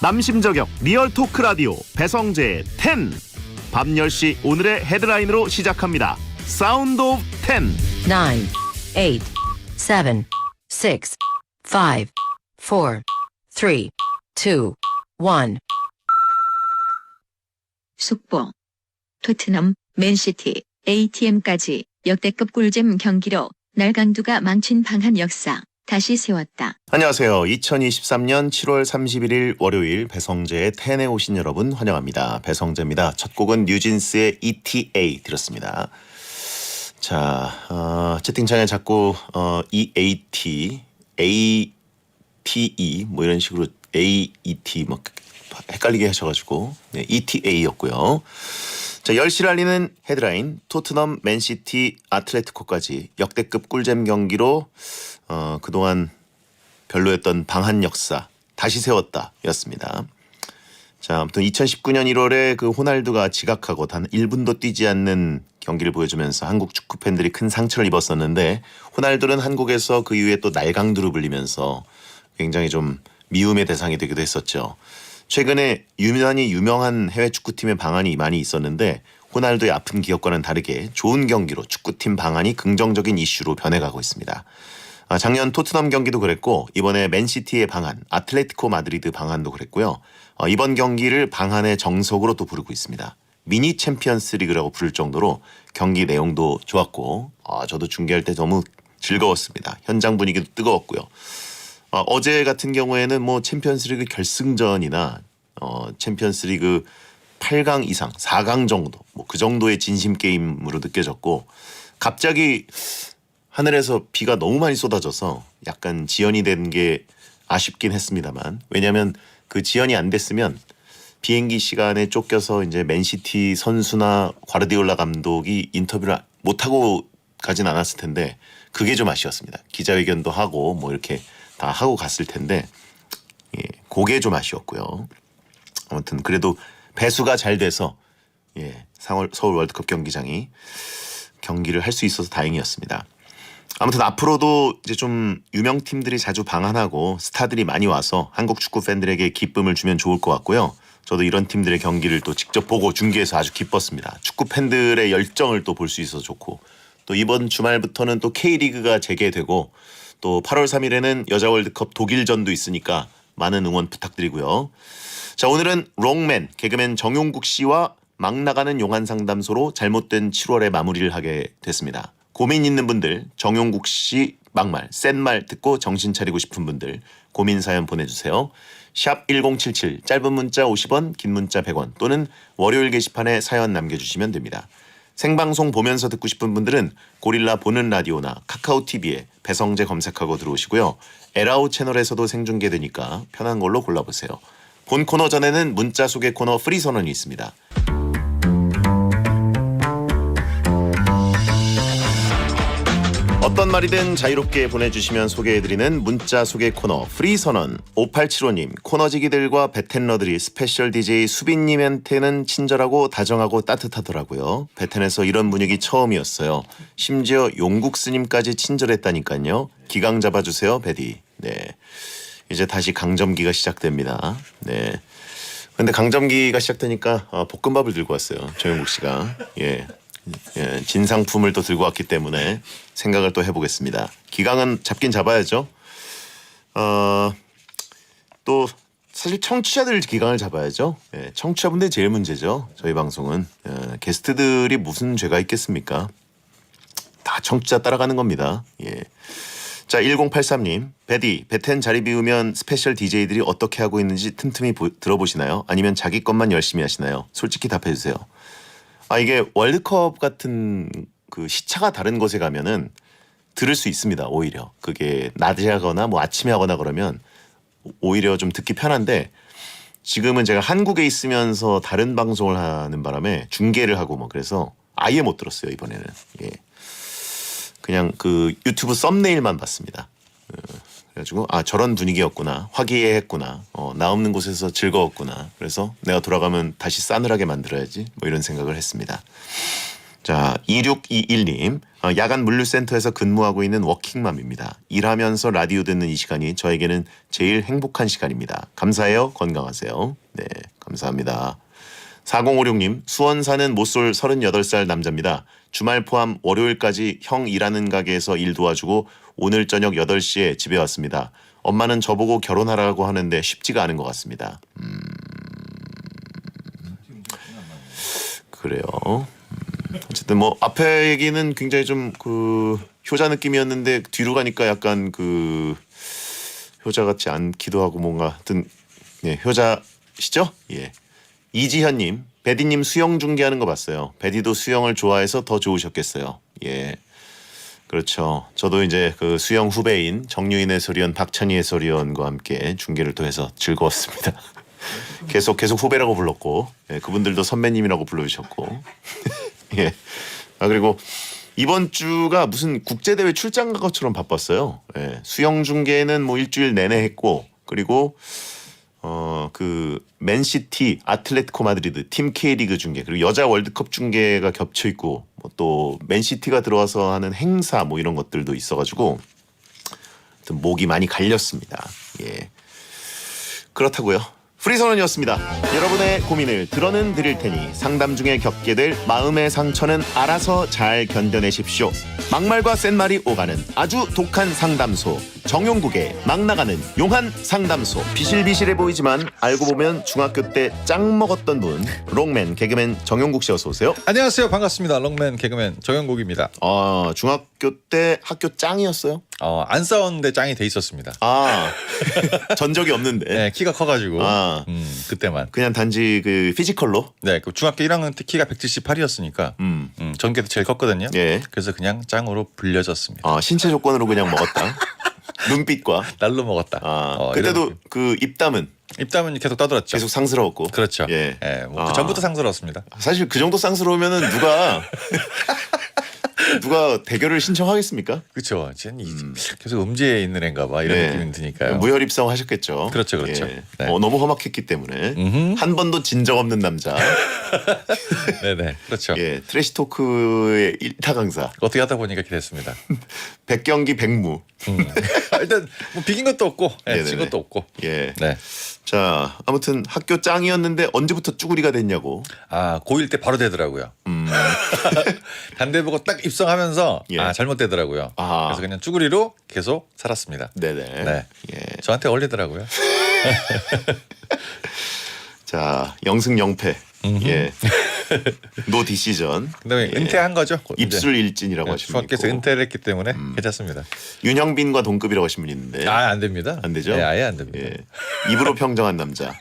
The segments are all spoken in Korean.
남심저격 리얼 토크 라디오 배성재의 10. 밤 10시 오늘의 헤드라인으로 시작합니다. 사운드 오브 10. 9, 8, 7, 6, 5, 4, 3, 2, 1. 속보. 토트넘, 맨시티, ATM까지 역대급 꿀잼 경기로 날강두가 망친 방한 역사 다시 세웠다. 안녕하세요. 2023년 7월 31일 월요일 배성재의 10에 오신 여러분 환영합니다. 배성재입니다. 첫 곡은 뉴진스의 ETA 들었습니다. 자, 채팅창에 자꾸 EAT, ATE 뭐 이런 식으로 AET 뭐 헷갈리게 하셔가지고 네, ETA였고요. 자, 10시를 알리는 헤드라인 토트넘, 맨시티, 아틀레티코까지 역대급 꿀잼 경기로 그동안 별로였던 방한 역사 다시 세웠다 였습니다. 자, 아무튼 2019년 1월에 그 호날두가 지각하고 단 1분도 뛰지 않는 경기를 보여주면서 한국 축구 팬들이 큰 상처를 입었었는데 호날두는 한국에서 그 이후에 또 날강두로 불리면서 굉장히 좀 미움의 대상이 되기도 했었죠. 최근에 유명한 해외 축구팀의 방한이 많이 있었는데 호날두의 아픈 기억과는 다르게 좋은 경기로 축구팀 방한이 긍정적인 이슈로 변해가고 있습니다. 작년 토트넘 경기도 그랬고 이번에 맨시티의 방한, 아틀레티코 마드리드 방한도 그랬고요. 이번 경기를 방한의 정석으로 또 부르고 있습니다. 미니 챔피언스 리그라고 부를 정도로 경기 내용도 좋았고 저도 중계할 때 너무 즐거웠습니다. 현장 분위기도 뜨거웠고요. 어제 같은 경우에는 뭐 챔피언스리그 결승전이나 챔피언스리그 8강 이상, 4강 정도 뭐 그 정도의 진심 게임으로 느껴졌고 갑자기 하늘에서 비가 너무 많이 쏟아져서 약간 지연이 된 게 아쉽긴 했습니다만 왜냐하면 그 지연이 안 됐으면 비행기 시간에 쫓겨서 이제 맨시티 선수나 과르디올라 감독이 인터뷰를 못하고 가진 않았을 텐데 그게 좀 아쉬웠습니다. 기자회견도 하고 뭐 이렇게 다 하고 갔을 텐데 그게 좀 아쉬웠고요. 아무튼 그래도 배수가 잘 돼서 서울 월드컵 경기장이 경기를 할 수 있어서 다행이었습니다. 아무튼 앞으로도 이제 좀 유명 팀들이 자주 방한하고 스타들이 많이 와서 한국 축구 팬들에게 기쁨을 주면 좋을 것 같고요. 저도 이런 팀들의 경기를 또 직접 보고 중계해서 아주 기뻤습니다. 축구 팬들의 열정을 또 볼 수 있어서 좋고 또 이번 주말부터는 또 K리그가 재개되고 또 8월 3일에는 여자 월드컵 독일전도 있으니까 많은 응원 부탁드리고요. 자, 오늘은 롱맨 개그맨 정용국 씨와 막 나가는 용한 상담소로 잘못된 7월에 마무리를 하게 됐습니다. 고민 있는 분들 정용국 씨 막말 센 말 듣고 정신 차리고 싶은 분들 고민 사연 보내주세요. 샵 1077 짧은 문자 50원 긴 문자 100원 또는 월요일 게시판에 사연 남겨주시면 됩니다. 생방송 보면서 듣고 싶은 분들은 고릴라 보는 라디오나 카카오TV에 배성재 검색하고 들어오시고요. 에라오 채널에서도 생중계되니까 편한 걸로 골라보세요. 본 코너 전에는 문자 소개 코너 프리 선언이 있습니다. 어떤 말이든 자유롭게 보내주시면 소개해드리는 문자 소개 코너 프리 선언. 5875님 코너지기들과 베텐러들이 스페셜 DJ 수빈님한테는 친절하고 다정하고 따뜻하더라고요. 베텐에서 이런 분위기 처음이었어요. 심지어 용국 스님까지 친절했다니까요. 기강 잡아주세요 베디. 네, 이제 다시 강점기가 시작됩니다. 네. 근데 강점기가 시작되니까 볶음밥을 들고 왔어요. 정용국 씨가. 진상품을 또 들고 왔기 때문에 생각을 또 해보겠습니다. 기강은 잡긴 잡아야죠. 또 사실 청취자들 기강을 잡아야죠. 청취자분들이 제일 문제죠. 저희 방송은 게스트들이 무슨 죄가 있겠습니까? 다 청취자 따라가는 겁니다. 자, 1083님 베디 베텐 자리 비우면 스페셜 DJ들이 어떻게 하고 있는지 틈틈이 들어보시나요? 아니면 자기 것만 열심히 하시나요? 솔직히 답해주세요. 이게 월드컵 같은 그 시차가 다른 곳에 가면은 들을 수 있습니다. 오히려 그게 낮에 하거나 뭐 아침에 하거나 그러면 오히려 좀 듣기 편한데 지금은 제가 한국에 있으면서 다른 방송을 하는 바람에 중계를 하고 뭐 그래서 아예 못 들었어요 이번에는. 그냥 그 유튜브 썸네일만 봤습니다. 그래가지고 저런 분위기였구나, 화기애애했구나, 나 없는 곳에서 즐거웠구나. 그래서 내가 돌아가면 다시 싸늘하게 만들어야지 뭐 이런 생각을 했습니다. 자, 2621님 야간 물류센터에서 근무하고 있는 워킹맘입니다. 일하면서 라디오 듣는 이 시간이 저에게는 제일 행복한 시간입니다. 감사해요. 건강하세요. 네, 감사합니다. 4056님, 수원 사는 모쏠 38살 남자입니다. 주말 포함 월요일까지 형 일하는 가게에서 일 도와주고 오늘 저녁 8시에 집에 왔습니다. 엄마는 저보고 결혼하라고 하는데 쉽지가 않은 것 같습니다. 그래요. 어쨌든 뭐 앞에 얘기는 굉장히 좀 그 효자 느낌이었는데 뒤로 가니까 약간 그 효자 같지 않기도 하고 뭔가 하여튼 네, 효자시죠? 예. 이지현님, 베디님 수영 중계하는 거 봤어요. 베디도 수영을 좋아해서 더 좋으셨겠어요. 예, 그렇죠. 저도 이제 그 수영 후배인 정유인 해설위원, 박찬희 해설위원과 함께 중계를 또 해서 즐거웠습니다. 계속 후배라고 불렀고, 예, 그분들도 선배님이라고 불러주셨고, 예. 아 그리고 이번 주가 무슨 국제 대회 출장 간 것처럼 바빴어요. 예, 수영 중계는 뭐 일주일 내내 했고, 그리고 그 맨시티, 아틀레티코 마드리드 팀 K리그 중계 그리고 여자 월드컵 중계가 겹쳐 있고 뭐 또 맨시티가 들어와서 하는 행사 뭐 이런 것들도 있어가지고 목이 많이 갈렸습니다. 예, 그렇다고요. 프리선언이었습니다. 여러분의 고민을 들어는 드릴 테니 상담 중에 겪게 될 마음의 상처는 알아서 잘 견뎌내십시오. 막말과 센말이 오가는 아주 독한 상담소, 정용국의 막 나가는 용한 상담소. 비실비실해 보이지만 알고 보면 중학교 때 짱 먹었던 분, 롱맨 개그맨 정용국 씨 어서 오세요. 안녕하세요. 반갑습니다. 롱맨 개그맨 정영국입니다. 중학교 때 학교 짱이었어요? 안 싸웠는데 짱이 돼 있었습니다. 전적이 없는데. 네, 키가 커가지고 그때만. 그냥 단지 그 피지컬로. 네, 그 중학교 1학년 때 키가 178이었으니까 전교도 제일 컸거든요. 예. 그래서 그냥 짱으로 불려졌습니다. 신체 조건으로 그냥 먹었다. 눈빛과. 날로 먹었다. 그때도 그 입담은 입담은 계속 떠들었죠. 계속 상스러웠고. 그렇죠. 예. 뭐 그 전부터 상스러웠습니다. 사실 그 정도 상스러우면은 누가 대결을 신청하겠습니까? 그렇죠. 계속 음지에 있는 애인가 봐 이런 느낌이 드니까요. 무혈 입성하셨겠죠. 그렇죠. 예. 네. 너무 험악했기 때문에 한 번도 진 적 없는 남자. 네네. 그렇죠. 예, 트래시 토크의 1타 강사. 어떻게 하다 보니까 이렇게 됐습니다. 100경기 100무. 일단 뭐 비긴 것도 없고 진 것도 없고. 예. 네. 자, 아무튼 학교 짱이었는데 언제부터 쭈구리가 됐냐고. 고1 때 바로 되더라고요. 단대 보고 딱 입성하면서 예. 잘못되더라고요. 그래서 그냥 쭈구리로 계속 살았습니다. 네네. 네. 예. 저한테 어울리더라고요. 자, 영승영패. 예. 노 디시전. 그다음에 예. 은퇴한 거죠. 입술 일진이라고 하시면 중학교에서 있고. 은퇴를 했기 때문에 괜찮습니다. 윤형빈과 동급이라고 하시면 있는데. 안 됩니다. 안 되죠? 네, 아예 안 됩니다. 예. 입으로 평정한 남자.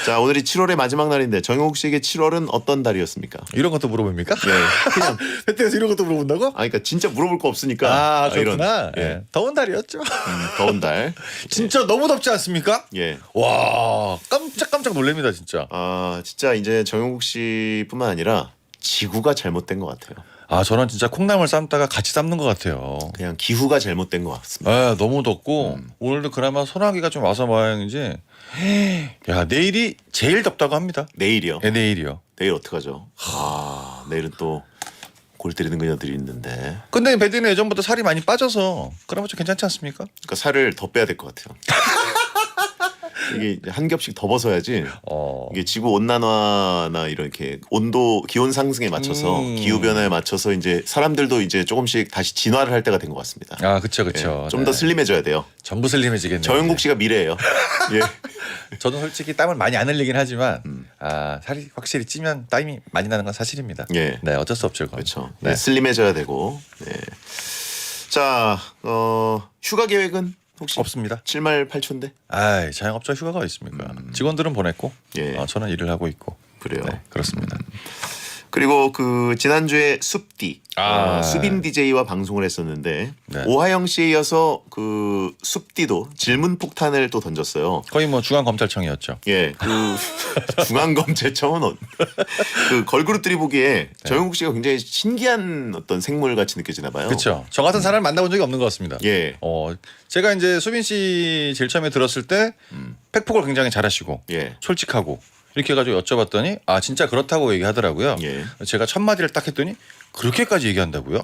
자, 오늘이 7월의 마지막 날인데 정용욱 씨에게 7월은 어떤 달이었습니까? 이런 것도 물어봅니까? 예. 그냥 회태에서 이런 것도 물어본다고? 그러니까 진짜 물어볼 거 없으니까. 그렇구나. 이런. 예. 더운 달이었죠. 더운 달. 진짜 너무 덥지 않습니까? 예. 와, 깜짝 놀랍니다, 진짜. 진짜 이제 정용국 씨뿐만 아니라 지구가 잘못된 것 같아요. 저는 진짜 콩나물 삶다가 같이 삶는 것 같아요. 그냥 기후가 잘못된 것 같습니다. 너무 덥고 오늘도 그나마 소나기가 좀 와서 모양이지. 야, 내일이 제일 덥다고 합니다. 내일이요? 네, 내일이요. 내일 어떡하죠? 내일은 또 골 때리는 그녀들이 있는데. 근데 배드는 예전보다 살이 많이 빠져서 그러면 좀 괜찮지 않습니까? 그러니까 살을 더 빼야 될 것 같아요. 이게 이제 한 겹씩 더 벗어야지. 이게 지구 온난화나 이렇게 온도 기온 상승에 맞춰서 기후 변화에 맞춰서 이제 사람들도 이제 조금씩 다시 진화를 할 때가 된 것 같습니다. 그렇죠. 좀 더 슬림해져야 돼요. 전부 슬림해지겠네요. 정영국 씨가 미래예요. 예. 저는 솔직히 땀을 많이 안 흘리긴 하지만 살이 확실히 찌면 땀이 많이 나는 건 사실입니다. 예. 네, 어쩔 수 없죠. 그건. 그렇죠. 네. 슬림해져야 되고. 네. 자, 휴가 계획은 혹시 없습니다. 7말 8초인데? 자영업자 휴가가 있습니까? 직원들은 보냈고 예. 저는 일을 하고 있고. 그래요. 네, 그렇습니다. 그리고 그 지난주에 숲디 수빈 DJ와 방송을 했었는데 네. 오하영 씨에 이어서 그 숲디도 질문 폭탄을 또 던졌어요. 거의 뭐 중앙검찰청이었죠. 예, 그 중앙검찰청은 그 걸그룹들이 보기에 정영국 씨가 굉장히 신기한 어떤 생물 같이 느껴지나 봐요. 그렇죠. 저 같은 사람을 만나본 적이 없는 것 같습니다. 예, 제가 이제 수빈 씨 제일 처음에 들었을 때 팩폭을 굉장히 잘하시고 예, 솔직하고 이렇게 해가지고 여쭤봤더니 아 진짜 그렇다고 얘기하더라고요. 예. 제가 첫 마디를 딱 했더니 그렇게까지 얘기한다고요?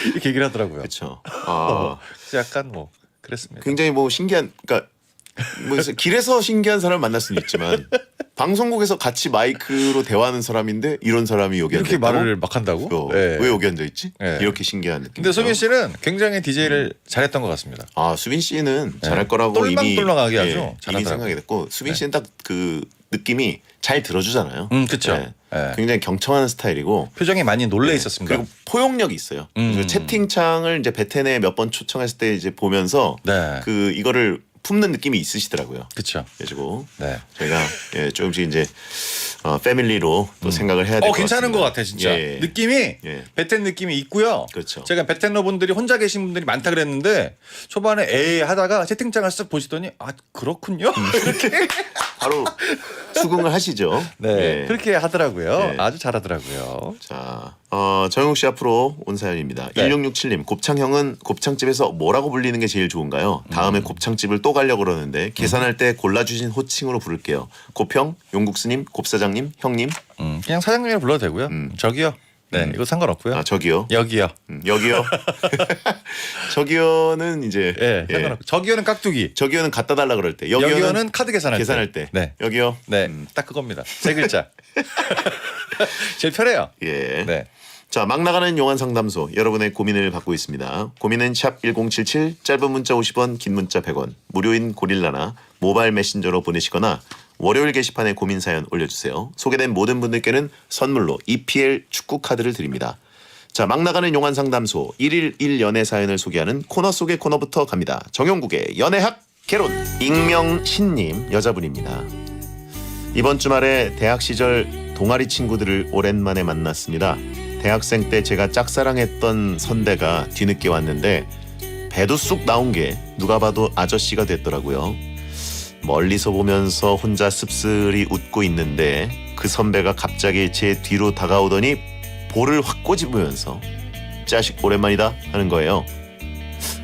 이렇게 얘기를 하더라고요. 그렇죠. 그래서 약간 뭐 그랬습니다. 굉장히 뭐 신기한 그러니까 뭐 길에서 신기한 사람을 만날 수는 있지만 방송국에서 같이 마이크로 대화하는 사람인데 이런 사람이 여기 앉아 이렇게 있다고? 말을 막 한다고? 왜 여기 앉아 있지? 네. 이렇게 신기한 느낌. 근데 수빈 씨는 굉장히 DJ를 잘했던 것 같습니다. 수빈 씨는 잘할 거라고 이미 똘망똘망하게 아주 이미 잘하더라고요. 생각이 됐고 수빈 씨는 딱 그 느낌이 잘 들어주잖아요. 그렇죠. 네. 네. 굉장히 경청하는 스타일이고 표정이 많이 놀래 있었습니다. 그리고 포용력이 있어요. 그래서 채팅창을 이제 베텐에 몇 번 초청했을 때 이제 보면서 네. 그 이거를 품는 느낌이 있으시더라고요. 그렇죠. 그래가지고 네. 저희가 조금씩 이제 패밀리로 또 생각을 해야 될 것 같습니다. 괜찮은 것 같아 진짜. 예. 느낌이 예. 베텐 느낌이 있고요. 그렇죠. 제가 베텐러 분들이 혼자 계신 분들이 많다 그랬는데 초반에 에이 하다가 채팅창을 쓱 보시더니 아 그렇군요. 이렇게 바로 수긍을 하시죠. 네 예. 그렇게 하더라고요. 네. 아주 잘하더라고요. 자, 정용욱 씨 앞으로 온 사연입니다. 네. 1667님, 곱창형은 곱창집에서 뭐라고 불리는 게 제일 좋은가요? 다음에 곱창집을 또 가려고 그러는데 계산할 때 골라주신 호칭으로 부를게요. 곱형, 용국스님, 곱사장님, 형님. 그냥 사장님이라 불러도 되고요. 저기요. 네 이거 상관없고요. 저기요. 여기요. 여기요. 저기요는 이제 예, 상관없고. 저기요는 깍두기. 저기요는 갖다 달라 그럴 때. 여기요는 카드 계산할 때. 네. 여기요. 네, 딱 그겁니다. 세 글자. 제일 편해요. 예. 네. 자, 막 나가는 용한 상담소 여러분의 고민을 받고 있습니다. 고민은 샵 1077 짧은 문자 50원 긴 문자 100원 무료인 고릴라나 모바일 메신저로 보내시거나 월요일 게시판에 고민 사연 올려주세요. 소개된 모든 분들께는 선물로 EPL 축구 카드를 드립니다. 자, 막 나가는 용한 상담소 1일 1연애 사연을 소개하는 코너 속의 코너부터 갑니다. 정용국의 연애학 개론. 익명신님 여자분입니다. 이번 주말에 대학 시절 동아리 친구들을 오랜만에 만났습니다. 대학생 때 제가 짝사랑했던 선배가 뒤늦게 왔는데 배도 쑥 나온 게 누가 봐도 아저씨가 됐더라고요. 멀리서 보면서 혼자 씁쓸히 웃고 있는데 그 선배가 갑자기 제 뒤로 다가오더니 볼을 확 꼬집으면서 자식 오랜만이다 하는 거예요.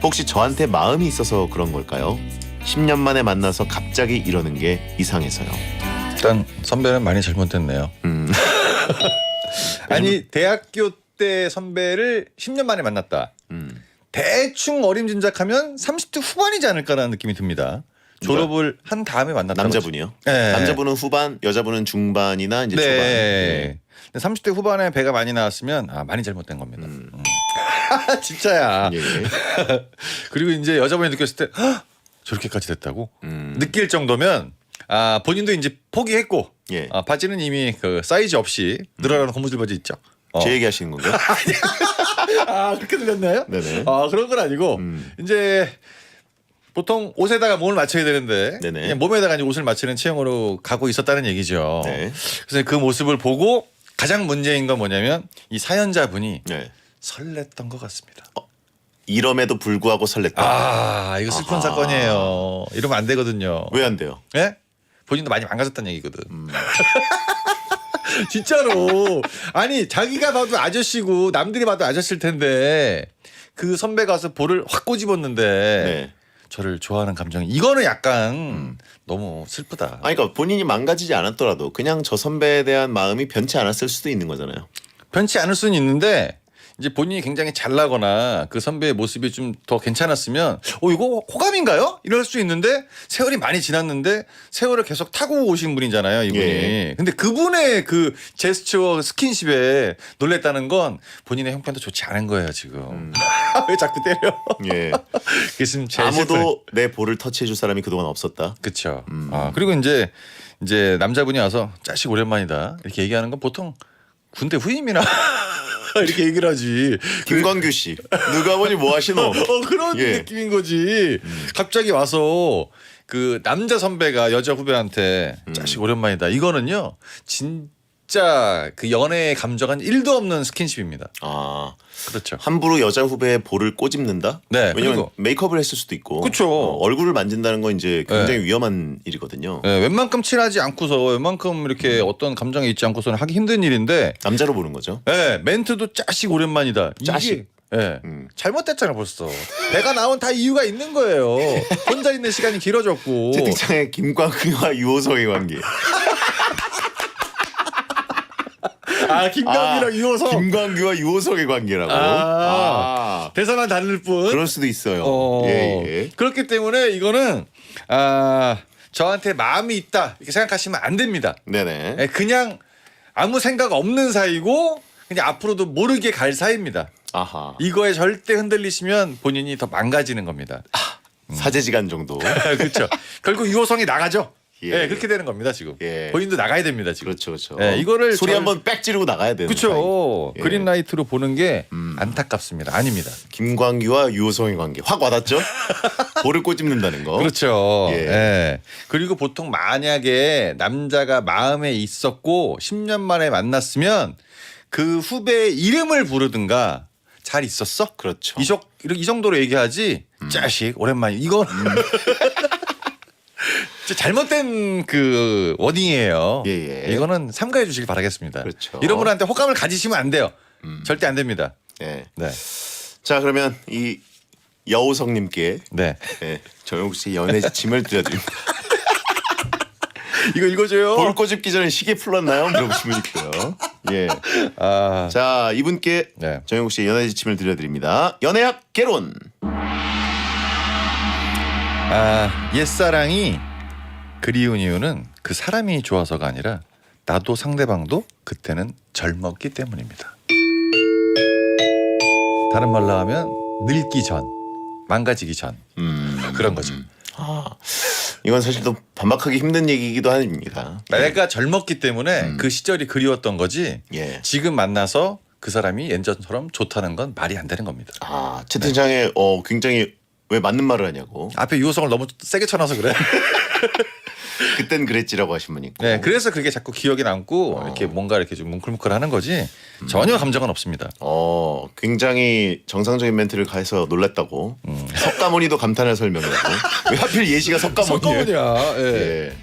혹시 저한테 마음이 있어서 그런 걸까요? 10년 만에 만나서 갑자기 이러는 게 이상해서요. 일단 선배는 많이 잘못됐네요. 아니 대학교 때 선배를 10년 만에 만났다. 대충 어림짐작하면 30대 후반이지 않을까라는 느낌이 듭니다. 졸업을 한 다음에 만났다. 남자분이요? 네. 남자분은 후반, 여자분은 중반이나 이제 초반. 네. 30대 후반에 배가 많이 나왔으면 많이 잘못된 겁니다. 진짜야. 예. 그리고 이제 여자분이 느꼈을 때 헉, 저렇게까지 됐다고 느낄 정도면 본인도 이제 포기했고 예. 바지는 이미 그 사이즈 없이 늘어나는 고무줄 바지 있죠. 제 얘기하시는 건가요? 그렇게 들렸나요? 네네. 그런 건 아니고 이제 보통 옷에다가 몸을 맞춰야 되는데 네네. 그냥 몸에다가 이제 옷을 맞추는 체형으로 가고 있었다는 얘기죠. 네. 그래서 그 모습을 보고 가장 문제인 건 뭐냐면 이 사연자분이 네. 설렜던 것 같습니다. 이럼에도 불구하고 설렜다. 이거 슬픈 사건이에요. 이러면 안 되거든요. 왜 안 돼요? 예? 본인도 많이 망가졌다는 얘기거든. 진짜로. 아니 자기가 봐도 아저씨고 남들이 봐도 아저씨일 텐데 그 선배가 와서 볼을 확 꼬집었는데 네. 저를 좋아하는 감정이 이거는 약간 너무 슬프다. 그러니까 본인이 망가지지 않았더라도 그냥 저 선배에 대한 마음이 변치 않았을 수도 있는 거잖아요. 변치 않을 수는 있는데 이제 본인이 굉장히 잘나거나 그 선배의 모습이 좀 더 괜찮았으면 이거 호감인가요? 이럴 수 있는데 세월이 많이 지났는데 세월을 계속 타고 오신 분이잖아요 이분이. 예. 근데 그분의 그 제스처 스킨십에 놀랬다는 건 본인의 형편도 좋지 않은 거예요 지금. 왜 자꾸 때려? 예. 그랬으면 제일 슬픈- 아무도 내 볼을 터치해줄 사람이 그동안 없었다. 그렇죠. 그리고 이제 남자분이 와서 자식 오랜만이다 이렇게 얘기하는 건 보통 군대 후임이나 이렇게 얘기를 하지. 김광규 씨 누가 보니 뭐 하시노? 그런 예. 느낌인 거지. 갑자기 와서 그 남자 선배가 여자 후배한테 자식 오랜만이다. 이거는요 진짜 그 연애의 감정은 1도 없는 스킨십입니다. 그렇죠. 함부로 여자 후배의 볼을 꼬집는다? 네, 왜냐면 그리고- 메이크업을 했을 수도 있고. 그쵸. 얼굴을 만진다는 건 이제 굉장히 위험한 일이거든요. 네, 웬만큼 친하지 않고서 웬만큼 이렇게 어떤 감정이 있지 않고서는 하기 힘든 일인데 남자로 보는 거죠. 네, 멘트도 자식 오랜만이다. 자식. 예. 잘못됐잖아 벌써. 배가 나온 다 이유가 있는 거예요. 혼자 있는 시간이 길어졌고. 채팅창에 김광규와 유호성의 관계. 아 김광규랑 유호성. 김광규와 유호성의 관계라고. 대사만 다를 뿐. 그럴 수도 있어요. 예. 그렇기 때문에 이거는 저한테 마음이 있다 이렇게 생각하시면 안 됩니다. 네네. 예, 그냥 아무 생각 없는 사이고 그냥 앞으로도 모르게 갈 사이입니다. 아하. 이거에 절대 흔들리시면 본인이 더 망가지는 겁니다. 사제지간 정도. 그렇죠. 결국 유호성이 나가죠. 예. 예, 그렇게 되는 겁니다 지금. 예. 본인도 나가야 됩니다 지금. 그렇죠, 그렇죠. 예, 이거를 소리 한번 빽 지르고 나가야 되는. 그렇죠. 사이. 예. 그린라이트로 보는 게 안타깝습니다. 아닙니다. 김광규와 유호성의 관계 확 와닿죠? 볼을 꼬집는다는 거. 그렇죠. 예. 예. 그리고 보통 만약에 남자가 마음에 있었고 10년 만에 만났으면 그 후배의 이름을 부르든가 잘 있었어? 그렇죠. 이 정도로 얘기하지. 자식 오랜만에 이건 진짜 잘못된 그 워딩이에요. 예. 이거는 삼가해 주시기 바라겠습니다. 그렇죠. 이런 분한테 호감을 가지시면 안 돼요. 절대 안 됩니다. 예. 네. 자 그러면 이 여우성님께 네. 예, 정용국 씨 연애 지침을 드려드립니다. 이거 읽어줘요. 볼 꼬집기 전에 시계 풀었나요? 물어보시면 있고요. 예. 아, 자 이분께 네. 정용국 씨의 연애 지침을 드려드립니다. 연애학 개론. 옛사랑이 그리운 이유는 그 사람이 좋아서가 아니라 나도 상대방도 그때는 젊었기 때문입니다. 다른 말로 하면 늙기 전, 망가지기 전 그런 거죠. 이건 사실 또 반박하기 힘든 얘기이기도 합니다. 내가 젊었기 때문에 그 시절이 그리웠던 거지. 예. 지금 만나서 그 사람이 예전처럼 좋다는 건 말이 안 되는 겁니다. 채팅창에 굉장히 왜 맞는 말을 하냐고. 앞에 유호성을 너무 세게 쳐놔서 그래. 그땐 그랬지라고 하신 분 있고. 네, 그래서 그게 자꾸 기억에 남고 이렇게 뭔가 이렇게 좀 뭉클뭉클하는 거지 전혀 감정은 없습니다. 굉장히 정상적인 멘트를 가해서 놀랐다고. 석가모니도 감탄할 설명이라고. 왜 하필 예시가 석가모니예요? 예. 예.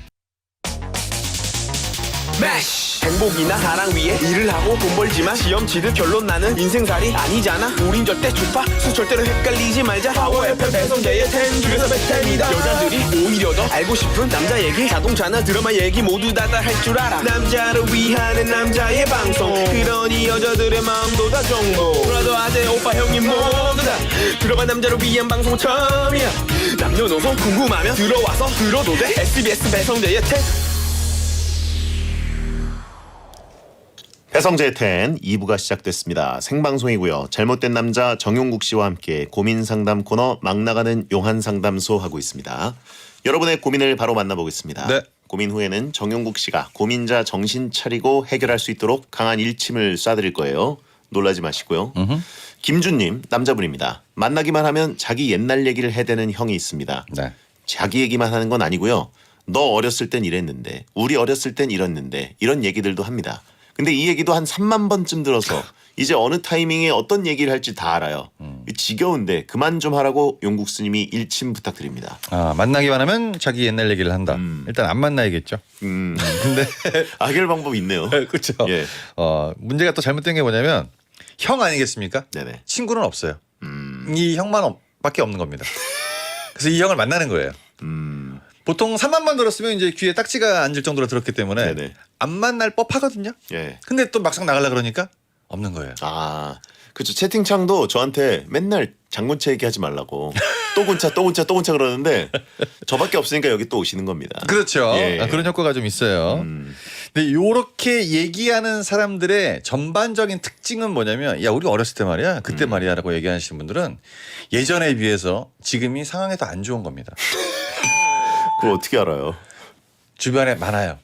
매시 행복이나 사랑 위해 일을 하고 돈 벌지만 시험 치듯 결론 나는 인생살이 아니잖아. 우린 절대 주파수 절대로 헷갈리지 말자. 파워 FM 배성재의 10 중에서 100점이다. 여자들이 오히려 더 알고 싶은 남자 얘기, 자동차나 드라마 얘기 모두 다 할 줄 알아. 남자를 위한 남자의 방송, 그러니 여자들의 마음도 다 정보. 브라더 아재 오빠 형님 모두 다 들어봐. 남자를 위한 방송 처음이야. 남녀노소 궁금하면 들어와서 들어도 돼. SBS 배성재의 10. 배성재의 10 2부가 시작됐습니다. 생방송이고요. 잘못된 남자 정용국 씨와 함께 고민 상담 코너 막 나가는 용한 상담소 하고 있습니다. 여러분의 고민을 바로 만나보겠습니다. 네. 고민 후에는 정용국 씨가 고민자 정신 차리고 해결할 수 있도록 강한 일침을 쏴드릴 거예요. 놀라지 마시고요. 김준님 남자분입니다. 만나기만 하면 자기 옛날 얘기를 해대는 형이 있습니다. 네. 자기 얘기만 하는 건 아니고요. 너 어렸을 땐 이랬는데 우리 어렸을 땐 이랬는데 이런 얘기들도 합니다. 근데 이 얘기도 한 3만 번쯤 들어서 이제 어느 타이밍에 어떤 얘기를 할지 다 알아요. 지겨운데 그만 좀 하라고 용국 스님이 일침 부탁드립니다. 만나기만 하면 자기 옛날 얘기를 한다. 일단 안 만나야겠죠. 근데 해결 방법이 있네요. 그렇죠. 예. 문제가 또 잘못된 게 뭐냐면 형 아니겠습니까? 네네. 친구는 없어요. 이 형만 밖에 없는 겁니다. 그래서 이 형을 만나는 거예요. 보통 3만 번 들었으면 이제 귀에 딱지가 앉을 정도로 들었기 때문에 네네. 안 만날 법하거든요. 예. 근데 또 막상 나가려 그러니까 없는 거예요. 그렇죠. 채팅창도 저한테 맨날 장군차 얘기하지 말라고 또 군차 그러는데 저밖에 없으니까 여기 또 오시는 겁니다. 그렇죠. 예. 그런 효과가 좀 있어요. 근데 요렇게 얘기하는 사람들의 전반적인 특징은 뭐냐면 야 우리 어렸을 때 말이야 그때 말이야라고 얘기하시는 분들은 예전에 비해서 지금이 상황이 더 안 좋은 겁니다. 그걸 어떻게 알아요? 주변에 많아요.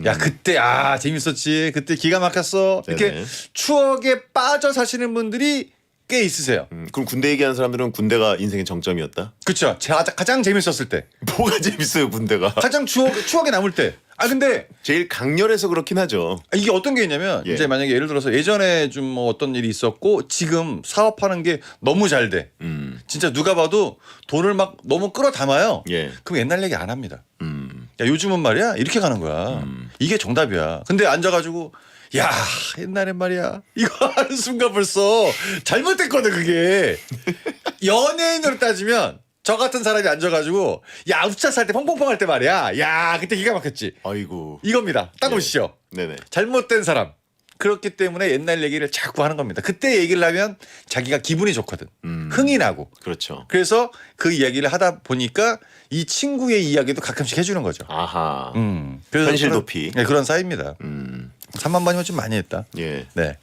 야 그때 재밌었지. 그때 기가 막혔어. 이렇게 네네. 추억에 빠져 사시는 분들이 꽤 있으세요. 그럼 군대 얘기하는 사람들은 군대가 인생의 정점이었다? 그렇죠. 가장 재밌었을 때. 뭐가 재밌어요 군대가? 가장 추억에 남을 때. 근데 제일 강렬해서 그렇긴 하죠. 이게 어떤 게 있냐면 예. 이제 만약에 예를 들어서 예전에 좀 뭐 어떤 일이 있었고 지금 사업하는 게 너무 잘 돼. 진짜 누가 봐도 돈을 막 너무 끌어담아요. 예. 그럼 옛날 얘기 안 합니다. 야 요즘은 말이야 이렇게 가는 거야. 이게 정답이야. 근데 앉아가지고 야 옛날엔 말이야 이거 하는 순간 벌써 잘못됐거든 그게. 연예인으로 따지면 저 같은 사람이 앉아가지고 야 우차 살 때 펑펑펑 할 때 말이야. 야 그때 기가 막혔지. 아이고. 이겁니다. 딱 예. 보시죠. 네네. 잘못된 사람. 그렇기 때문에 옛날 얘기를 자꾸 하는 겁니다. 그때 얘기를 하면 자기가 기분이 좋거든. 흥이 나고. 그렇죠. 그래서 그 이야기를 하다 보니까 이 친구의 이야기도 가끔씩 해주는 거죠. 아하. 그래서 현실 그런- 도피. 네, 그런 사이입니다. 음. 3만 번이면 좀 많이 했다. 예. 네.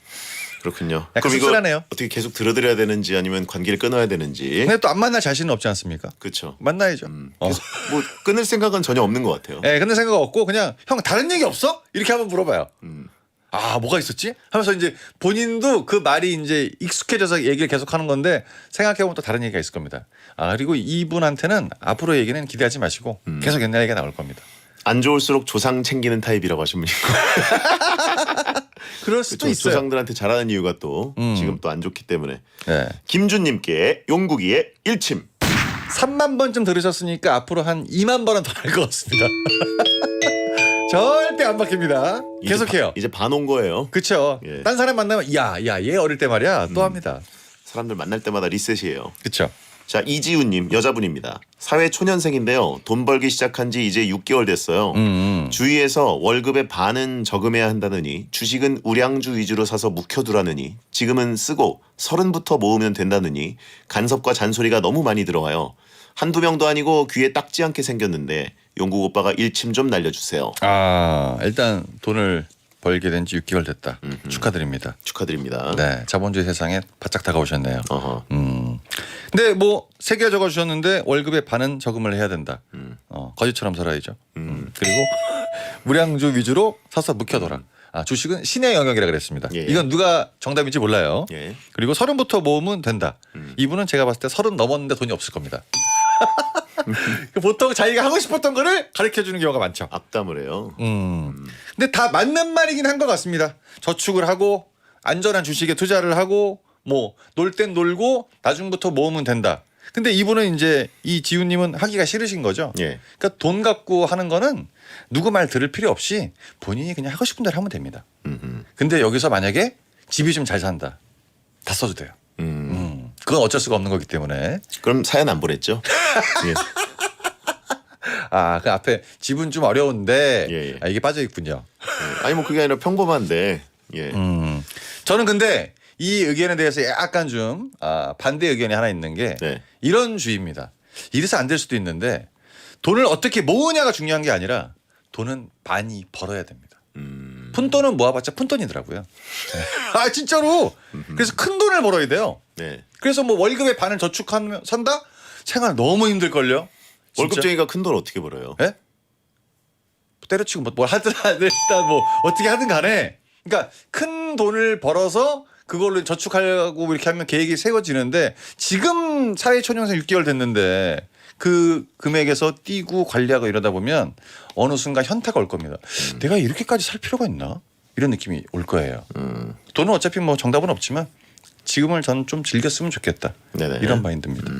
그렇군요. 약간 그럼 이거 씁쓸하네요. 어떻게 계속 들어드려야 되는지 아니면 관계를 끊어야 되는지. 근데 또 안 만날 자신은 없지 않습니까? 그렇죠. 만나야죠. 계속 뭐 끊을 생각은 전혀 없는 것 같아요. 네, 근데 생각 없고 그냥 형 다른 얘기 없어? 이렇게 한번 물어봐요. 음. 아 뭐가 있었지? 하면서 이제 본인도 그 말이 이제 익숙해져서 얘기를 계속하는 건데 생각해보면 또 다른 얘기가 있을 겁니다. 아 그리고 이분한테는 앞으로 얘기는 기대하지 마시고 계속 옛날 얘기가 나올 겁니다. 안 좋을수록 조상 챙기는 타입이라고 하신 분이 있고. 그럴 수도 또 있어요. 조상들한테 잘하는 이유가 또 지금 또 안 좋기 때문에. 네. 김준님께 용국이의 일침. 3만 번쯤 들으셨으니까 앞으로 한 2만 번은 더 할 것 같습니다. 절대 안 바뀝니다. 이제 계속해요. 이제 반 온 거예요. 그쵸. 예. 딴 사람 만나면 야 얘 어릴 때 말이야 또 합니다. 사람들 만날 때마다 리셋이에요. 그쵸. 자, 이지훈님 여자분입니다. 사회 초년생인데요. 돈 벌기 시작한 지 이제 6개월 됐어요. 주위에서 월급의 반은 저금해야 한다느니 주식은 우량주 위주로 사서 묵혀두라느니 지금은 쓰고 30부터 모으면 된다느니 간섭과 잔소리가 너무 많이 들어와요. 한두 명도 아니고 귀에 딱지 않게 생겼는데 용국 오빠가 일침 좀 날려주세요. 아 일단 돈을 벌게 된 지 6개월 됐다. 축하드립니다. 축하드립니다. 네, 자본주의 세상에 바짝 다가오셨네요. 어허. 근데 뭐 3개 적어주셨는데 월급의 반은 저금을 해야 된다. 거지처럼 살아야죠. 그리고 무량주 위주로 사서 묵혀둬라. 아, 주식은 신의 영역이라 그랬습니다. 예. 이건 누가 정답인지 몰라요. 예. 그리고 30부터 모으면 된다. 이분은 제가 봤을 때 30 넘었는데 돈이 없을 겁니다. 보통 자기가 하고 싶었던 거를 가르쳐 주는 경우가 많죠. 악담을 해요. 근데 다 맞는 말이긴 한 것 같습니다. 저축을 하고 안전한 주식에 투자를 하고 뭐 놀 땐 놀고 나중부터 모으면 된다. 근데 이분은 이제 이 지훈님은 하기가 싫으신 거죠. 예. 그러니까 돈 갖고 하는 거는 누구 말 들을 필요 없이 본인이 그냥 하고 싶은 대로 하면 됩니다. 근데 여기서 만약에 집이 좀 잘 산다. 다 써도 돼요. 그건 어쩔 수가 없는 거기 때문에. 그럼 사연 안 보냈죠? 예. 아, 그 앞에 집은 좀 어려운데 예, 예. 아, 이게 빠져 있군요. 아니 뭐 그게 아니라 평범한데. 예. 저는 근데 이 의견에 대해서 약간 좀 반대 의견이 하나 있는 게 네. 이런 주의입니다. 이래서 안 될 수도 있는데 돈을 어떻게 모으냐가 중요한 게 아니라 돈은 많이 벌어야 됩니다. 푼돈은 모아봤자 푼돈이더라고요. 아 진짜로. 그래서 큰 돈을 벌어야 돼요. 네. 그래서 뭐 월급의 반을 저축하면 산다? 생활 너무 힘들걸요. 진짜? 월급쟁이가 큰 돈 어떻게 벌어요? 예? 때려치고 뭘 하든 일단 뭐 어떻게 하든 간에 그러니까 큰 돈을 벌어서 그걸로 저축하려고 이렇게 하면 계획이 세워지는데 지금 사회초년생 6개월 됐는데 그 금액에서 띄고 관리하고 이러다 보면 어느 순간 현타가 올 겁니다. 내가 이렇게까지 살 필요가 있나? 이런 느낌이 올 거예요. 돈은 어차피 뭐 정답은 없지만 지금을 전 좀 즐겼으면 좋겠다. 네네. 이런 마인드입니다.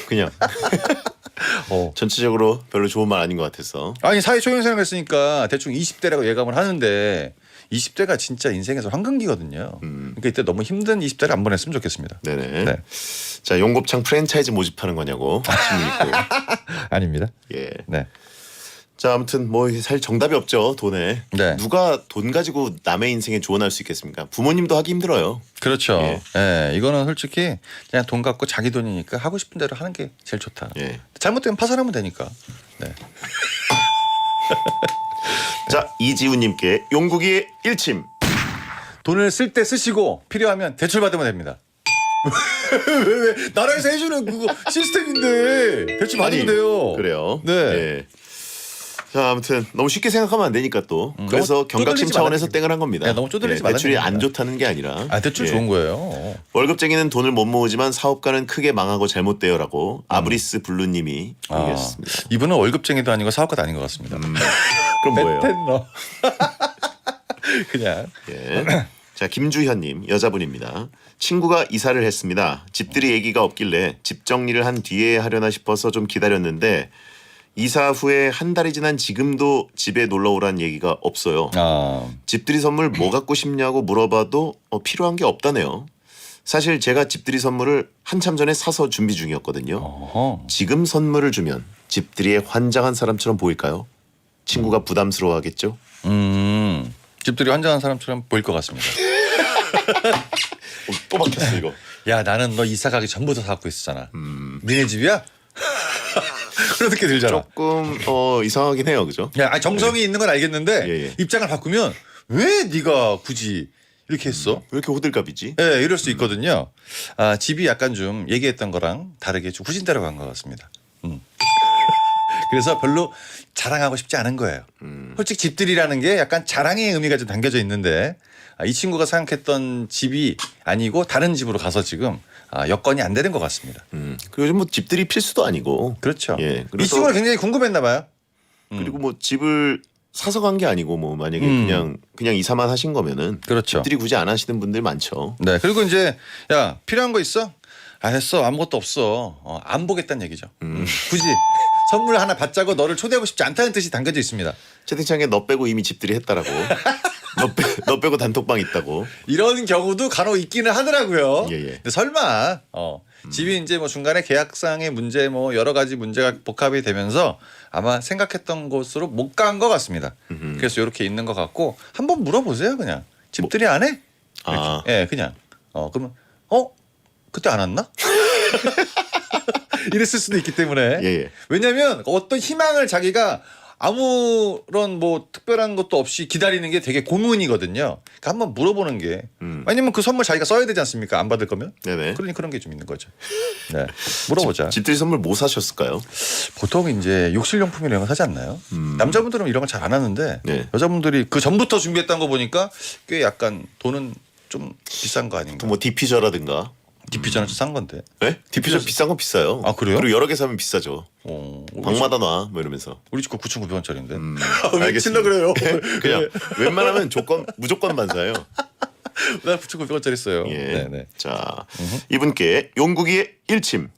그냥 어. 전체적으로 별로 좋은 말 아닌 것 같아서. 아니 사회초년생을 했으니까 대충 20대라고 예감을 하는데 20대가 진짜 인생에서 황금기거든요. 그러니까 이때 너무 힘든 20대를 안 보냈으면 좋겠습니다. 네네. 네. 자, 용곱창 프랜차이즈 모집하는 거냐고 질문 있고요. 아닙니다. 예. 네. 자, 아무튼 뭐 사실 정답이 없죠, 돈에. 네. 누가 돈 가지고 남의 인생에 조언할 수 있겠습니까? 부모님도 하기 힘들어요. 그렇죠. 예. 예. 이거는 솔직히 그냥 돈 갖고 자기 돈이니까 하고 싶은 대로 하는 게 제일 좋다. 예. 잘못되면 파산하면 되니까. 네. 자, 이지훈님께 용국이의 일침. 돈을 쓸 때 쓰시고 필요하면 대출 받으면 됩니다. 왜 나라에서 해주는 그거 시스템인데 대출 받으면 돼요. 그래요. 네. 예. 자, 아무튼 너무 쉽게 생각하면 안 되니까 또. 그래서 너무 경각심 쪼들리지 차원에서 말아야 땡을 한 겁니다. 네, 너무 쪼들리지 대출이 말아야 안 됩니다. 좋다는 게 아니라. 아 대출 예. 좋은 거예요. 월급쟁이는 돈을 못 모으지만 사업가는 크게 망하고 잘못돼요라고 아브리스 블루님이 아, 얘기했습니다. 이분은 월급쟁이도 아니고 사업가도 아닌 것 같습니다. 그럼 뭐예요? 베텐러. 그냥. 예. 자, 김주현님 여자분입니다. 친구가 이사를 했습니다. 집들이 얘기가 없길래 집 정리를 한 뒤에 하려나 싶어서 좀 기다렸는데 이사 후에 한 달이 지난 지금도 집에 놀러 오란 얘기가 없어요. 집들이 선물 뭐 갖고 싶냐고 물어봐도 필요한 게 없다네요. 사실 제가 집들이 선물을 한참 전에 사서 준비 중이었거든요. 어허. 지금 선물을 주면 집들이에 환장한 사람처럼 보일까요? 친구가 부담스러워하겠죠? 집들이 환장한 사람처럼 보일 것 같습니다. 또 바뀌었어 이거. 야 나는 너 이사 가기 전부터 사갖고 있었잖아. 니네 집이야? 그런 느낌 들잖아. 조금 이상하긴 해요, 그죠? 야, 아니, 정성이 있는 건 알겠는데 예, 예. 입장을 바꾸면 왜 네가 굳이 이렇게 했어? 왜 이렇게 호들갑이지? 예, 이럴 수 있거든요. 집이 약간 좀 얘기했던 거랑 다르게 좀 후진대로 간 것 같습니다. 그래서 별로 자랑하고 싶지 않은 거예요. 솔직히 집들이라는 게 약간 자랑의 의미가 좀 담겨져 있는데 이 친구가 생각했던 집이 아니고 다른 집으로 가서 지금 여건이 안 되는 것 같습니다. 그리고 요즘 뭐 집들이 필수도 아니고. 그렇죠. 예. 이 친구는 굉장히 궁금했나 봐요. 그리고 뭐 집을 사서 간 게 아니고 뭐 만약에 그냥 이사만 하신 거면은 그렇죠. 집들이 굳이 안 하시는 분들 많죠. 네. 그리고 이제 야 필요한 거 있어? 했어. 아무것도 없어. 안 보겠다는 얘기죠. 굳이 선물 하나 받자고 너를 초대하고 싶지 않다는 뜻이 담겨져 있습니다. 채팅창에 너 빼고 이미 집들이 했다라고. 너 빼고 단톡방 있다고. 이런 경우도 간혹 있기는 하더라고요. 예, 예. 근데 설마 집이 이제 뭐 중간에 계약상의 문제 뭐 여러 가지 문제가 복합이 되면서 아마 생각했던 곳으로 못 간 것 같습니다. 그래서 이렇게 있는 것 같고 한번 물어보세요 그냥 집들이 안 해? 아. 예, 그냥 그러면 그때 안 왔나? 이랬을 수도 있기 때문에 예, 예. 왜냐하면 어떤 희망을 자기가 아무런 뭐 특별한 것도 없이 기다리는 게 되게 고문이거든요. 그러니까 한번 물어보는 게 왜냐면 그 선물 자기가 써야 되지 않습니까? 안 받을 거면. 네네. 그러니 그런 게 좀 있는 거죠. 네, 물어보자. 집들이 선물 뭐 사셨을까요? 보통 이제 욕실용품 이런 거 사지 않나요? 남자분들은 이런 거 잘 안 하는데 네. 여자분들이 그 전부터 준비했던 거 보니까 꽤 약간 돈은 좀 비싼 거 아닌가? 뭐 디퓨저라든가. 디퓨저는 좀 싼 건데. 네? 디퓨저 비싼 건 비싸요. 아, 그래요? 그리고 여러 개 사면 비싸죠. 우리 방마다 놔 뭐 이러면서. 우리 집 거 9,900원짜리인데. 알겠습니다. 그래요? 그냥 웬만하면 무조건 반사예요. 나 9,900원짜리 써요. 예. 네네. 자, 이분께 용국이의 일침.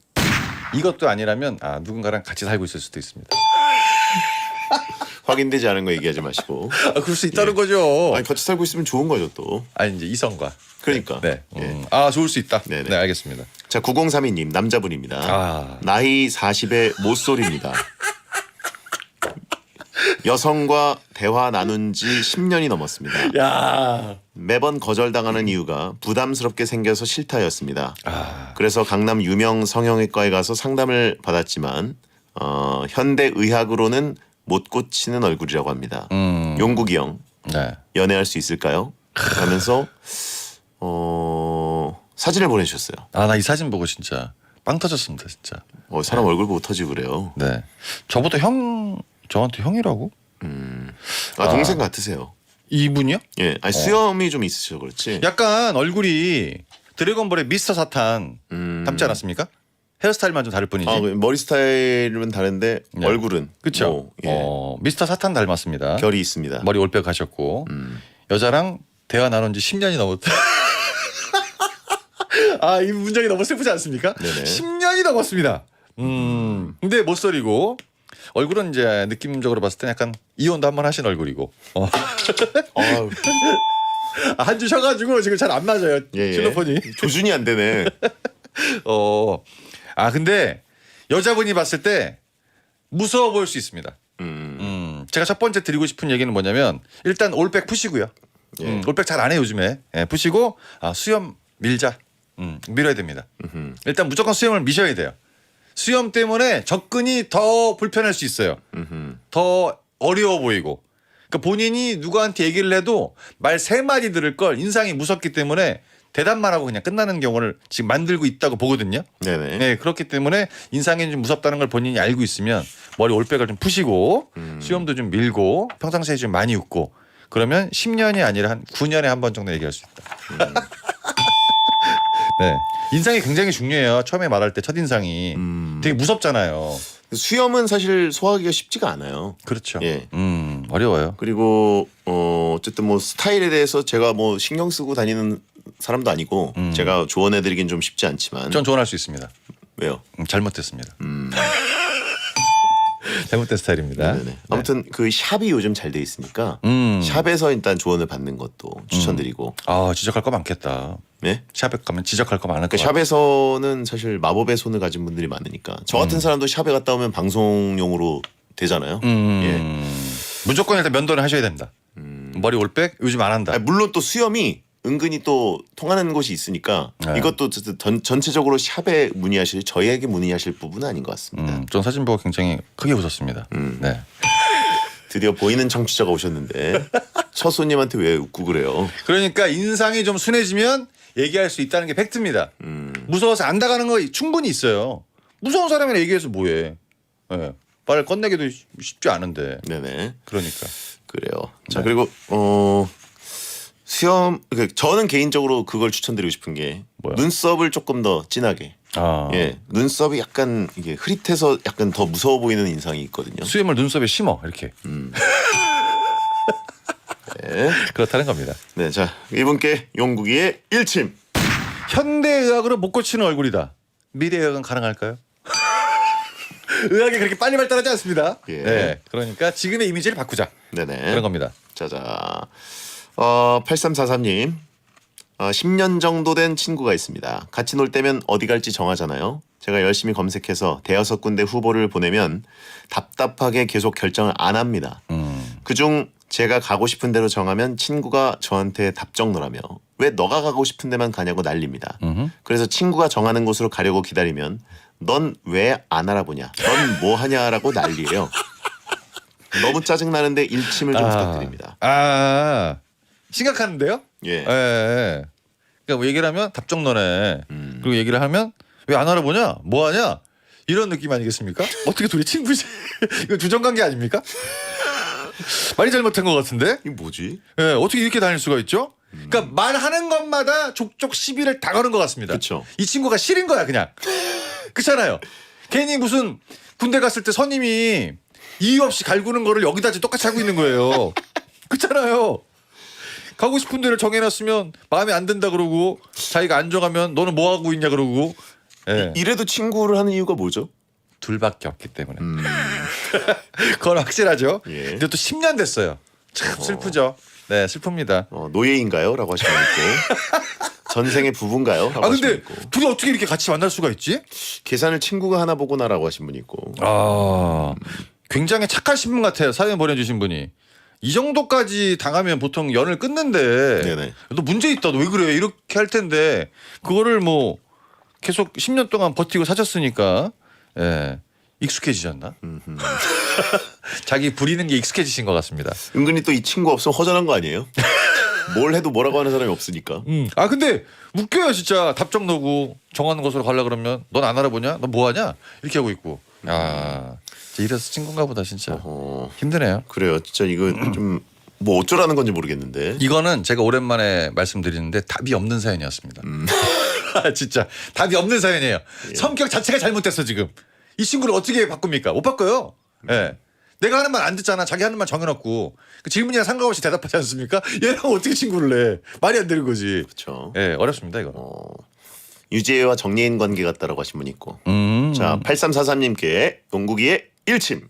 이것도 아니라면 누군가랑 같이 살고 있을 수도 있습니다. 확인되지 않은 거 얘기하지 마시고. 그럴 수 있다는 거죠. 아니 같이 살고 있으면 좋은 거죠 또. 아니 이제 이성과. 그러니까. 네. 예. 좋을 수 있다. 네네. 네, 알겠습니다. 자, 9032님 남자분입니다. 나이 40의 모쏠입니다. 여성과 대화 나눈 지 10년이 넘었습니다. 야. 매번 거절당하는 이유가 부담스럽게 생겨서 싫다였습니다. 그래서 강남 유명 성형외과에 가서 상담을 받았지만 현대의학으로는 못 고치는 얼굴이라고 합니다. 용국이 형 네. 연애할 수 있을까요? 하면서 사진을 보내주셨어요. 나 이 사진 보고 진짜 빵 터졌습니다, 진짜. 사람 얼굴 보고 터지고 그래요. 네. 저한테 형이라고? 동생 같으세요. 이분이요? 예, 아니 수염이 좀 있으셔 그렇지. 약간 얼굴이 드래곤볼의 미스터 사탄 닮지 않았습니까? 헤어스타일만 좀 다를 뿐이지. 머리 스타일은 다른데 네. 얼굴은 그렇죠. 미스터 사탄 닮았습니다. 결이 있습니다. 머리 올백 하셨고 여자랑 대화 나눈 지 10년이 넘었다. 이 문장이 너무 슬프지 않습니까? 네네. 10년이 넘었습니다. 근데 못소리고 얼굴은 이제 느낌적으로 봤을 때 약간 이혼도 한번 하신 얼굴이고. 한 주 쉬어가지고 지금 잘 안 맞아요. 예. 실로폰이. 조준이 안 되네. 근데 여자분이 봤을 때 무서워 보일 수 있습니다. 제가 첫 번째 드리고 싶은 얘기는 뭐냐면 일단 올백 푸시고요. 올백 잘 안 해 요즘에. 푸시고 수염 밀자. 밀어야 됩니다. 일단 무조건 수염을 미셔야 돼요. 수염 때문에 접근이 더 불편할 수 있어요. 더 어려워 보이고. 그러니까 본인이 누구한테 얘기를 해도 말 3마디 들을 걸 인상이 무섭기 때문에 대답만 하고 그냥 끝나는 경우를 지금 만들고 있다고 보거든요. 네네. 네, 그렇기 때문에 인상이 좀 무섭다는 걸 본인이 알고 있으면 머리 올백을 좀 푸시고 수염도 좀 밀고 평상시에 좀 많이 웃고 그러면 10년이 아니라 한 9년에 한 번 정도 얘기할 수 있다. 네, 인상이 굉장히 중요해요. 처음에 말할 때 첫인상이 되게 무섭잖아요. 수염은 사실 소화하기가 쉽지가 않아요. 그렇죠. 예. 어려워요. 그리고 어쨌든 뭐 스타일에 대해서 제가 뭐 신경 쓰고 다니는 사람도 아니고 제가 조언해드리긴 좀 쉽지 않지만. 전 조언할 수 있습니다. 왜요? 잘못했습니다. 잘못된 스타일입니다. 네네. 아무튼 그 샵이 요즘 잘 돼 있으니까 샵에서 일단 조언을 받는 것도 추천드리고. 아 지적할 거 많겠다. 네? 샵에 가면 지적할 거 많을 것 그러니까 같아요. 샵에서는 사실 마법의 손을 가진 분들이 많으니까 저 같은 사람도 샵에 갔다 오면 방송용으로 되잖아요. 예. 무조건 일단 면도를 하셔야 됩니다. 머리 올백 요즘 안 한다. 아니, 물론 또 수염이 은근히 또 통하는 곳이 있으니까 네. 이것도 전체적으로 샵에 문의하실 저희에게 문의하실 부분은 아닌 것 같습니다. 전 사진 보고 굉장히 크게 웃었습니다. 네. 드디어 보이는 청취자가 오셨는데 첫 손님한테 왜 웃고 그래요? 그러니까 인상이 좀 순해지면 얘기할 수 있다는 게 팩트입니다. 무서워서 안 나가는 거 충분히 있어요. 무서운 사람이랑 얘기해서 뭐해? 네. 말을 건네기도 쉽지 않은데. 네네. 그러니까. 그래요. 자 네. 그리고 수염 저는 개인적으로 그걸 추천드리고 싶은 게 뭐요? 눈썹을 조금 더 진하게. 아. 예, 눈썹이 약간 이게 흐릿해서 약간 더 무서워 보이는 인상이 있거든요. 수염을 눈썹에 심어 이렇게. 네. 그렇다는 겁니다. 네, 자 이분께 용국이의 일침. 현대의학으로 못 고치는 얼굴이다. 미래의학은 가능할까요? 의학이 그렇게 빨리 발달하지 않습니다. 예. 네, 그러니까 지금의 이미지를 바꾸자. 네네. 그런 겁니다. 자자. 8343님. 10년 정도 된 친구가 있습니다. 같이 놀 때면 어디 갈지 정하잖아요. 제가 열심히 검색해서 대여섯 군데 후보를 보내면 답답하게 계속 결정을 안 합니다. 그중 제가 가고 싶은 대로 정하면 친구가 저한테 답정너라며 왜 너가 가고 싶은 데만 가냐고 난립니다. 그래서 친구가 정하는 곳으로 가려고 기다리면 넌 왜 안 알아보냐? 넌 뭐 하냐라고 난리예요. 너무 짜증나는데 일침을 좀 부탁드립니다. 아 심각한데요? 예. 예. 그러니까 뭐 얘기를 하면 답정너네. 그리고 얘기를 하면 왜 안 알아보냐? 뭐 하냐? 이런 느낌 아니겠습니까? 어떻게 둘이 친구지? 이거 주정관계 아닙니까? 말이 잘못한 것 같은데? 이게 뭐지? 예, 어떻게 이렇게 다닐 수가 있죠? 그러니까 말하는 것마다 족족 시비를 다 거는 것 같습니다. 그쵸. 이 친구가 싫은 거야 그냥. 그렇잖아요. 괜히 무슨 군대 갔을 때 선임이 이유 없이 갈구는 거를 여기다 똑같이 하고 있는 거예요. 그렇잖아요. 가고 싶은 데를 정해놨으면 마음에 안 든다 그러고 자기가 안 정하면 너는 뭐 하고 있냐 그러고. 예. 이래도 친구를 하는 이유가 뭐죠? 둘밖에 없기 때문에. 그건 확실하죠. 예. 근데 또 10년 됐어요. 참 슬프죠. 네, 슬픕니다. 노예인가요? 라고 하시면 있고 전생의 부부인가요? 라고 아 하시면 근데 있고 둘이 어떻게 이렇게 같이 만날 수가 있지? 계산을 친구가 하나 보구나라고 하신 분이 있고 아, 굉장히 착하신 분 같아요. 사연 보내주신 분이. 이 정도까지 당하면 보통 연을 끊는데 네네. 너 문제 있다. 너 왜 그래? 이렇게 할 텐데 그거를 뭐 계속 10년 동안 버티고 사셨으니까 예, 익숙해지셨나? 자기 부리는 게 익숙해지신 것 같습니다. 은근히 또 이 친구 없으면 허전한 거 아니에요? 뭘 해도 뭐라고 하는 사람이 없으니까. 아 근데 웃겨요 진짜. 답정 너고 정하는 곳으로 가려 그러면 넌 안 알아보냐? 너 뭐 하냐? 이렇게 하고 있고. 아 진짜 이래서 친구인가 보다 진짜. 힘드네요. 그래요. 진짜 이거 좀 뭐 어쩌라는 건지 모르겠는데. 이거는 제가 오랜만에 말씀드리는데 답이 없는 사연이었습니다. 진짜 답이 없는 사연이에요. 성격 자체가 잘못됐어 지금. 이 친구를 어떻게 바꿉니까? 못 바꿔요. 예. 내가 하는 말 안 듣잖아. 자기 하는 말 정해놓고 그 질문이랑 상관없이 대답하지 않습니까? 얘랑 어떻게 친구를 해? 말이 안 되는 거지. 그렇죠. 예, 어렵습니다 이거. 유재와 정예인 관계 같다라고 하신 분이 있고. 자 8343님께 농국이의 일침.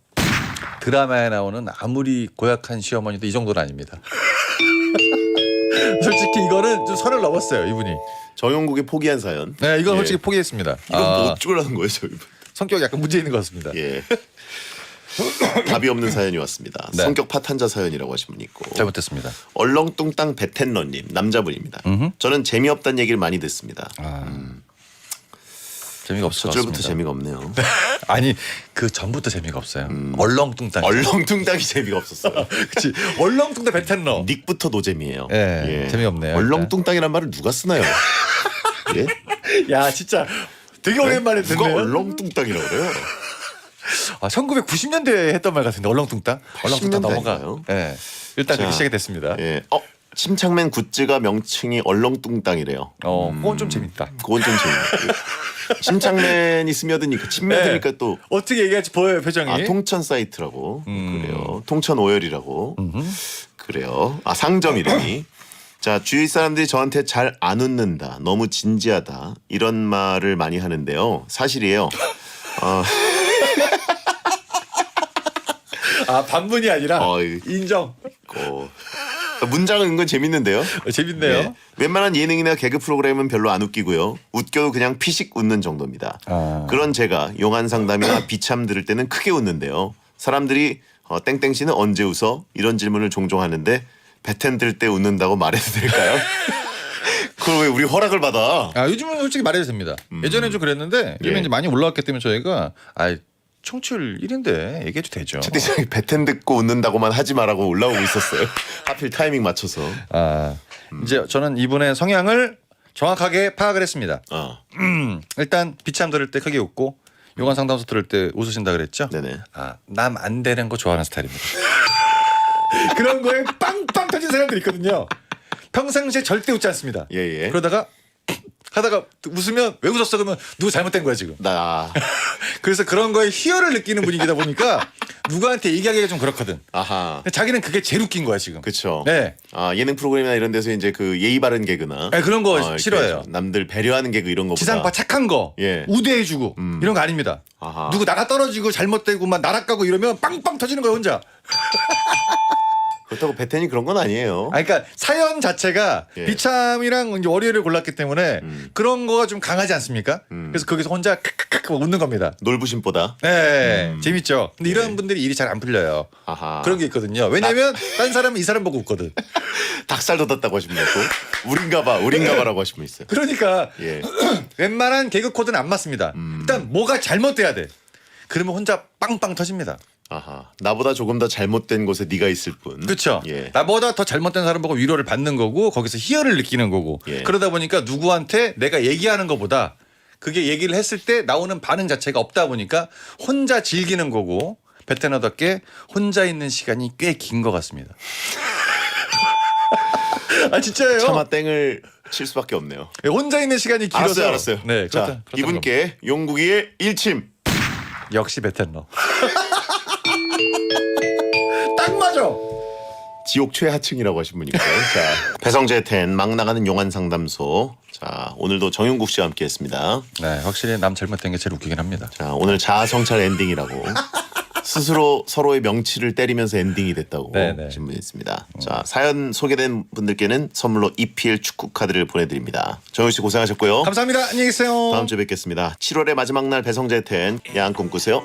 드라마에 나오는 아무리 고약한 시어머니도 이 정도는 아닙니다. 솔직히 이거는 좀 선을 넘었어요 이분이. 정용국의 포기한 사연. 네, 이건 예. 솔직히 포기했습니다. 이건 뭐 어쩌라는 거예요, 저희. 성격이 약간 문제 있는 것 같습니다. 예. 답이 없는 사연이 왔습니다. 네. 성격 파탄자 사연이라고 하신 분이 있고. 잘못됐습니다. 얼렁뚱땅 베텐러님 남자분입니다. 저는 재미없다는 얘기를 많이 듣습니다. 재미가 없을 것 저절부터 같습니다. 재미가 없네요. 아니 그 전부터 재미가 없어요. 얼렁뚱땅. 얼렁뚱땅이 재미가 없었어요. 그렇지. 얼렁뚱땅 베텐러. 닉부터 노잼이에요. 예, 재미없네요. 얼렁뚱땅이란 말을 누가 쓰나요? 예? 야 진짜 되게 오랜만에 누가 듣네요. 얼렁뚱땅이라고 그래요? 아 1990년대에 했던 말 같은데 얼렁뚱땅. 얼렁뚱땅 80년대 넘어가. 아닌가요? 예. 일단 자, 그렇게 시작이 됐습니다. 예. 침착맨 굿즈가 명칭이 얼렁뚱땅이래요. 그건 좀 재밌다. 그건 좀 재밌네요. 침착맨이 스며드니까 침매드니까 또 어떻게 얘기할지 보여요 표정이. 통천 사이트라고 그래요. 통천 오열이라고 그래요. 상점 이름이. 자 주위 사람들이 저한테 잘 안 웃는다, 너무 진지하다 이런 말을 많이 하는데요. 사실이에요. 아 반문이 아니라 어이. 인정. 문장은 은근 재밌는데요. 재밌네요. 네. 웬만한 예능이나 개그 프로그램은 별로 안 웃기고요. 웃겨도 그냥 피식 웃는 정도입니다. 그런 제가 용한 상담이나 비참 들을 때는 크게 웃는데요. 사람들이 땡땡 씨는 언제 웃어? 이런 질문을 종종 하는데 배텐 들 때 웃는다고 말해도 될까요? 그걸 왜 우리 허락을 받아? 아 요즘은 솔직히 말해도 됩니다. 예전에 좀 그랬는데 요즘에 예. 이제 많이 올라왔기 때문에 저희가 청취율 1인데 얘기해도 되죠. 채팅창에 배텐 듣고 웃는다고만 하지 말라고 올라오고 있었어요. 하필 타이밍 맞춰서. 이제 저는 이분의 성향을 정확하게 파악을 했습니다. 일단 비참 들을 때 크게 웃고 요관 상담소 들을 때 웃으신다 그랬죠? 네네. 남 안 되는 거 좋아하는 스타일입니다. 그런 거에 빵빵 터진 사람들 있거든요. 평상시에 절대 웃지 않습니다. 예. 그러다가 하다가 웃으면 왜 웃었어 그러면 누구 잘못된 거야 지금. 그래서 그런 거에 희열을 느끼는 분위기다 보니까 누구한테 얘기하기가 좀 그렇거든. 아하. 근데 자기는 그게 제일 웃긴 거야 지금. 그렇죠. 네. 예능 프로그램이나 이런 데서 이제 그 예의 바른 개그나 네, 그런 거 이렇게 싫어해요. 남들 배려하는 개그 이런 거보다 지상파 착한 거, 예. 우대해주고 이런 거 아닙니다. 아하. 누구 나가 떨어지고 잘못되고 막 날아가고 이러면 빵빵 터지는 거야 혼자. 그렇다고 배텐이 그런 건 아니에요. 그러니까 사연 자체가 예. 비참이랑 이제 월요일을 골랐기 때문에 그런 거가 좀 강하지 않습니까? 그래서 거기서 혼자 크크크 웃는 겁니다. 놀부심보다. 네, 재밌죠. 근데 이런 분들이 일이 잘 안 풀려요. 아하. 그런 게 있거든요. 왜냐면 딴 사람은 이 사람 보고 웃거든. 닭살 돋았다고 하신 분 있고 우린가봐라고 하신 분 있어요. 그러니까 예. 웬만한 개그 코드는 안 맞습니다. 일단 뭐가 잘못돼야 돼. 그러면 혼자 빵빵 터집니다. 아하. 나보다 조금 더 잘못된 곳에 네가 있을 뿐. 그렇죠. 예. 나보다 더 잘못된 사람 보고 위로를 받는 거고 거기서 희열을 느끼는 거고 예. 그러다 보니까 누구한테 내가 얘기하는 것보다 그게 얘기를 했을 때 나오는 반응 자체가 없다 보니까 혼자 즐기는 거고 베테너답게 혼자 있는 시간이 꽤 긴 것 같습니다. 진짜예요. 차마 땡을 칠 수밖에 없네요. 혼자 있는 시간이 길어서 알았어요. 네, 자, 그렇다, 이분께 용국이의 일침. 역시 베테너. 딱 맞아. 지옥 최하층이라고 하신 분이고요. 자, 배성재 텐 막 나가는 용한 상담소. 자, 오늘도 정용국 씨와 함께했습니다. 네, 확실히 남 잘못된 게 제일 웃기긴 합니다. 자, 오늘 자아 성찰 엔딩이라고 스스로 서로의 명치를 때리면서 엔딩이 됐다고 네네. 하신 분이 있습니다. 자, 사연 소개된 분들께는 선물로 EPL 축구 카드를 보내드립니다. 정용 씨 고생하셨고요. 감사합니다. 안녕히 계세요. 다음 주에 뵙겠습니다. 7월의 마지막 날 배성재 텐 야한 꿈 꾸세요.